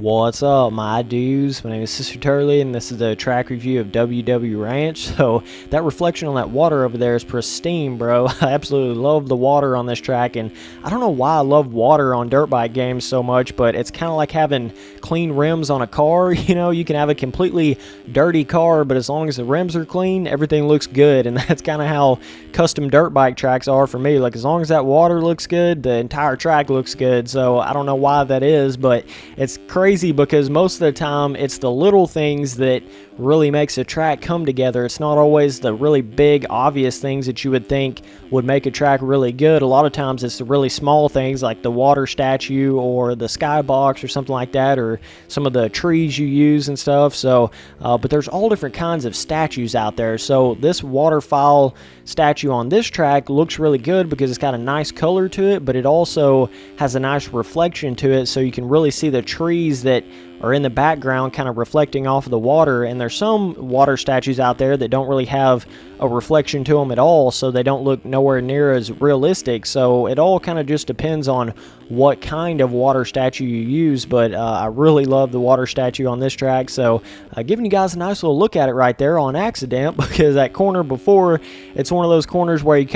What's up, my dudes? My name is Sister Turley, and this is a track review of WW Ranch. So that reflection on that water over there is pristine, bro. I absolutely love the water on this track, and I don't know why I love water on dirt bike games so much, but it's kind of like having clean rims on a car. You know, you can have a completely dirty car, but as long as the rims are clean, everything looks good, and that's kind of how custom dirt bike tracks are for me. Like, as long as that water looks good, the entire track looks good. So I don't know why that is, but it's crazy because most of the time it's the little things that really makes a track come together. It's not always the really big obvious things that you would think would make a track really good. A lot of times it's the really small things like the water statue or the skybox or something like that, or some of the trees you use and stuff. So but there's all different kinds of statues out there. So this waterfowl statue on this track looks really good because it's got a nice color to it, but it also has a nice reflection to it, so you can really see the trees that are in the background kind of reflecting off of the water. And there's some water statues out there that don't really have a reflection to them at all, so they don't look nowhere near as realistic. So it all kind of just depends on what kind of water statue you use, but I really love the water statue on this track. So giving you guys a nice little look at it right there on accident, because that corner before, it's one of those corners where you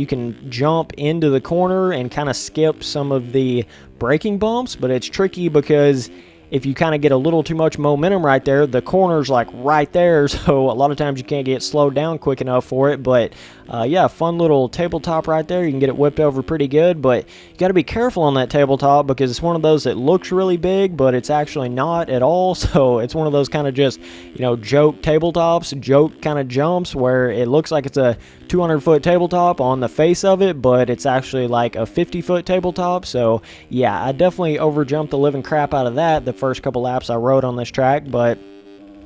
can jump into the corner and kind of skip some of the braking bumps, but it's tricky because if you kind of get a little too much momentum right there, the corner's like right there, so a lot of times you can't get slowed down quick enough for it. But yeah, fun little tabletop right there. You can get it whipped over pretty good, but you got to be careful on that tabletop because it's one of those that looks really big, but it's actually not at all. So it's one of those kind of just, you know, joke tabletops, joke kind of jumps where it looks like it's a 200-foot tabletop on the face of it, but it's actually like a 50-foot tabletop. So yeah, I definitely overjumped the living crap out of that the first couple laps I rode on this track.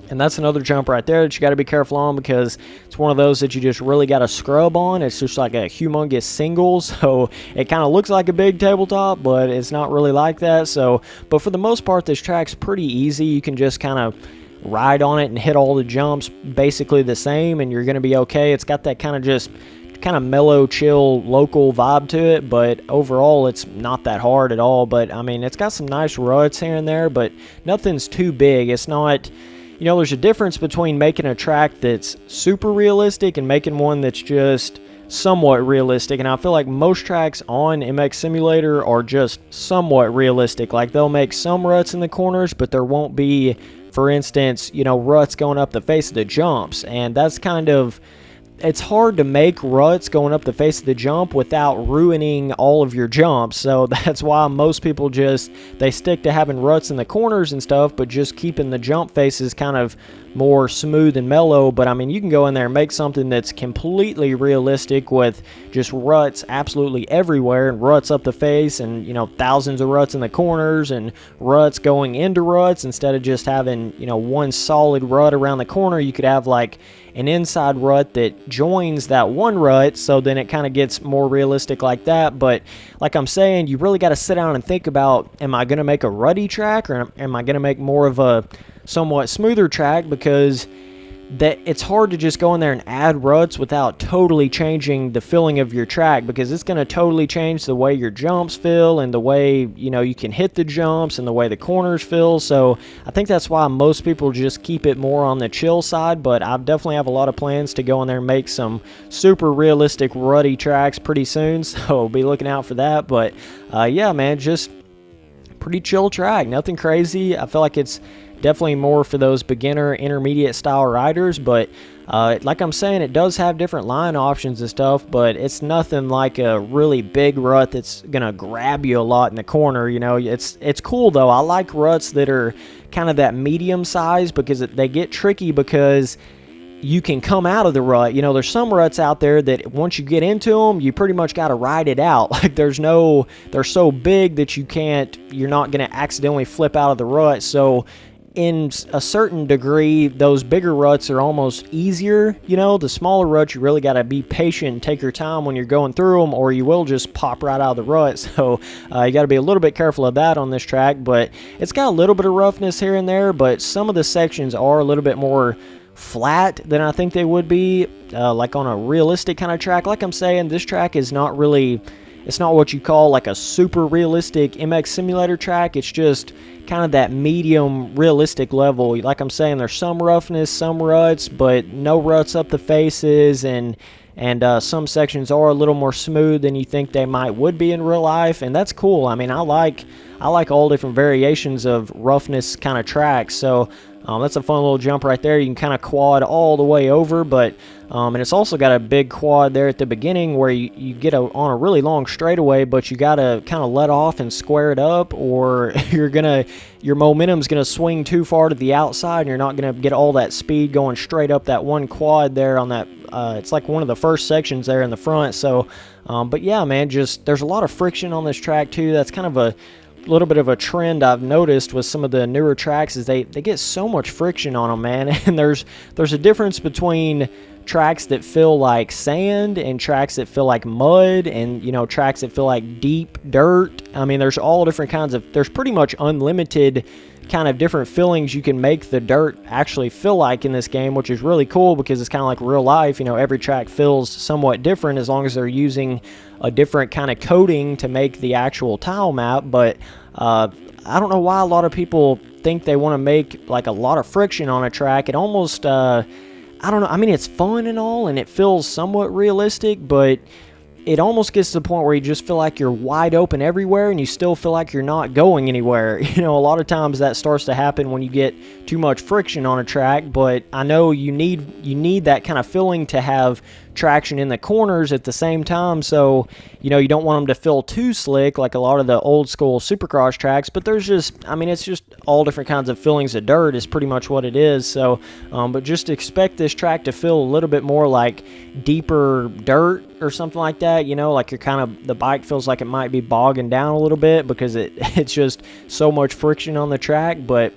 And that's another jump right there that you got to be careful on because it's one of those that you just really got to scrub on. It's just like a humongous single, so it kind of looks like a big tabletop, but it's not really like that. So, but for the most part, this track's pretty easy. You can just kind of ride on it and hit all the jumps basically the same, and you're going to be okay. It's got that kind of mellow, chill, local vibe to it, but overall it's not that hard at all. But I mean, it's got some nice ruts here and there, but nothing's too big. It's not, you know, there's a difference between making a track that's super realistic and making one that's just somewhat realistic. And I feel like most tracks on MX Simulator are just somewhat realistic. Like, they'll make some ruts in the corners, but there won't be, for instance, you know, ruts going up the face of the jumps. And that's kind of, it's hard to make ruts going up the face of the jump without ruining all of your jumps. So that's why most people they stick to having ruts in the corners and stuff, but just keeping the jump faces kind of more smooth and mellow. But I mean, you can go in there and make something that's completely realistic with just ruts absolutely everywhere, and ruts up the face, and, you know, thousands of ruts in the corners, and ruts going into ruts. Instead of just having, you know, one solid rut around the corner, you could have like an inside rut that joins that one rut, so then it kind of gets more realistic like that. But like I'm saying, you really got to sit down and think about, am I going to make a rutty track, or am I going to make more of a somewhat smoother track? Because that it's hard to just go in there and add ruts without totally changing the feeling of your track, because it's going to totally change the way your jumps feel and the way, you know, you can hit the jumps and the way the corners feel. So I think that's why most people just keep it more on the chill side. But I definitely have a lot of plans to go in there and make some super realistic rutty tracks pretty soon, so be looking out for that. But yeah, man, just pretty chill track, nothing crazy. I feel like it's definitely more for those beginner, intermediate style riders, but like I'm saying, it does have different line options and stuff, but it's nothing like a really big rut that's gonna grab you a lot in the corner. You know, it's cool though. I like ruts that are kind of that medium size, because they get tricky because you can come out of the rut. You know, there's some ruts out there that once you get into them, you pretty much got to ride it out. Like, they're so big that you're not going to accidentally flip out of the rut. So in a certain degree, those bigger ruts are almost easier. You know, the smaller ruts, you really got to be patient and take your time when you're going through them, or you will just pop right out of the rut. So you got to be a little bit careful of that on this track. But it's got a little bit of roughness here and there, but some of the sections are a little bit more flat than I think they would be, like on a realistic kind of track. Like I'm saying, this track is not really it's not what you call like a super realistic MX simulator track. It's just kind of that medium realistic level. Like I'm saying, there's some roughness, some ruts, but no ruts up the faces, and some sections are a little more smooth than you think they would be in real life, and that's cool. I mean, I like all different variations of roughness kind of tracks, so that's a fun little jump right there. You can kind of quad all the way over, but and it's also got a big quad there at the beginning where you get on a really long straightaway, but you got to kind of let off and square it up, or your momentum's gonna swing too far to the outside, and you're not gonna get all that speed going straight up that one quad there on that. It's like one of the first sections there in the front. So, but yeah, man, just there's a lot of friction on this track too. That's kind of a little bit of a trend I've noticed with some of the newer tracks, is they get so much friction on them, man. And there's a difference between tracks that feel like sand and tracks that feel like mud, and tracks that feel like deep dirt. I mean, there's all different kinds of, there's pretty much unlimited kind of different feelings you can make the dirt actually feel like in this game, which is really cool because it's kind of like real life. Every track feels somewhat different as long as they're using a different kind of coating to make the actual tile map. But I don't know why a lot of people think they want to make like a lot of friction on a track. It almost I don't know, I mean, it's fun and all, and it feels somewhat realistic, but it almost gets to the point where you just feel like you're wide open everywhere, and you still feel like you're not going anywhere. A lot of times that starts to happen when you get too much friction on a track, but I know you need that kind of feeling to have traction in the corners at the same time, so you don't want them to feel too slick like a lot of the old school supercross tracks. But there's just, I mean, it's just all different kinds of feelings of dirt is pretty much what it is. So but just expect this track to feel a little bit more like deeper dirt or something like that. Like you're kind of, the bike feels like it might be bogging down a little bit because it's just so much friction on the track. But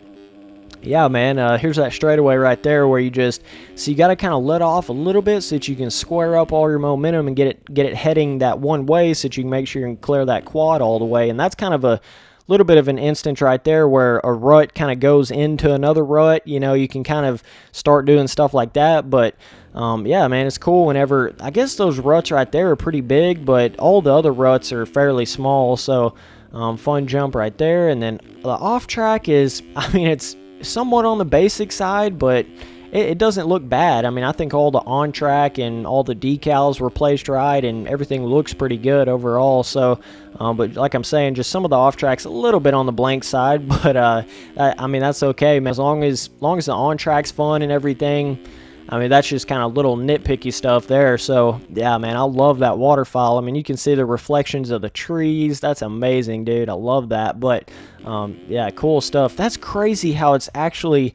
yeah, man, here's that straightaway right there where you just, so you got to kind of let off a little bit so that you can square up all your momentum and get it heading that one way, so that you can make sure you can clear that quad all the way. And that's kind of a little bit of an instance right there where a rut kind of goes into another rut. You can kind of start doing stuff like that. But yeah, man, it's cool whenever, I guess those ruts right there are pretty big, but all the other ruts are fairly small. So fun jump right there. And then the off track is, I mean, it's somewhat on the basic side, but it doesn't look bad. I mean, I think all the on track and all the decals were placed right, and everything looks pretty good overall. So but like I'm saying, just some of the off tracks a little bit on the blank side, but I mean, that's okay, man. As long as the on track's fun and everything, I mean, that's just kind of little nitpicky stuff there. So yeah, man, I love that waterfall. I mean, you can see the reflections of the trees. That's amazing, dude. I love that. But yeah, cool stuff. That's crazy how it's actually,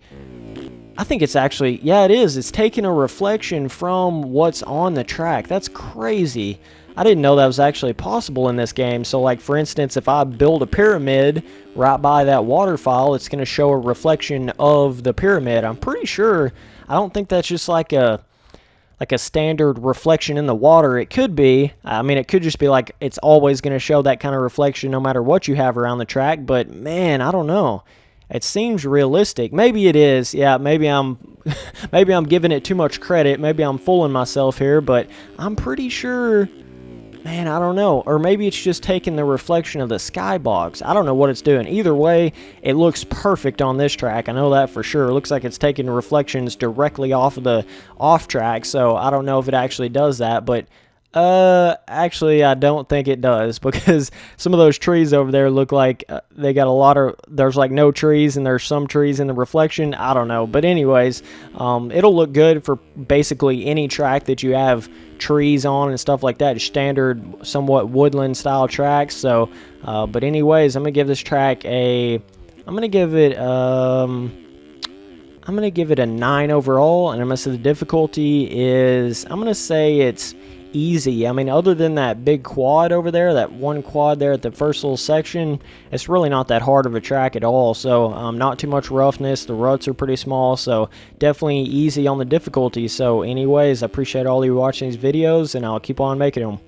I think it's actually, yeah, it is. It's taking a reflection from what's on the track. That's crazy. I didn't know that was actually possible in this game. So like, for instance, if I build a pyramid right by that waterfall, it's going to show a reflection of the pyramid. I'm pretty sure, I don't think that's just like a standard reflection in the water. It could be. I mean, it could just be like it's always going to show that kind of reflection no matter what you have around the track. But man, I don't know. It seems realistic. Maybe it is. Yeah, maybe I'm giving it too much credit. Maybe I'm fooling myself here, but I'm pretty sure, man, I don't know. Or maybe it's just taking the reflection of the skybox. I don't know what it's doing. Either way, it looks perfect on this track. I know that for sure. It looks like it's taking reflections directly off of the off track, so I don't know if it actually does that, but actually, I don't think it does, because some of those trees over there look like they got a lot of, there's like no trees and there's some trees in the reflection. I don't know. But anyways, it'll look good for basically any track that you have trees on and stuff like that. Standard, somewhat woodland style tracks. So, but anyways, I'm going to give this track I'm going to give it a 9 overall, and I'm going to say the difficulty is, I'm going to say it's easy. I mean, other than that big quad over there, that one quad there at the first little section, it's really not that hard of a track at all. So not too much roughness. The ruts are pretty small, so definitely easy on the difficulty. So anyways, I appreciate all of you watching these videos, and I'll keep on making them.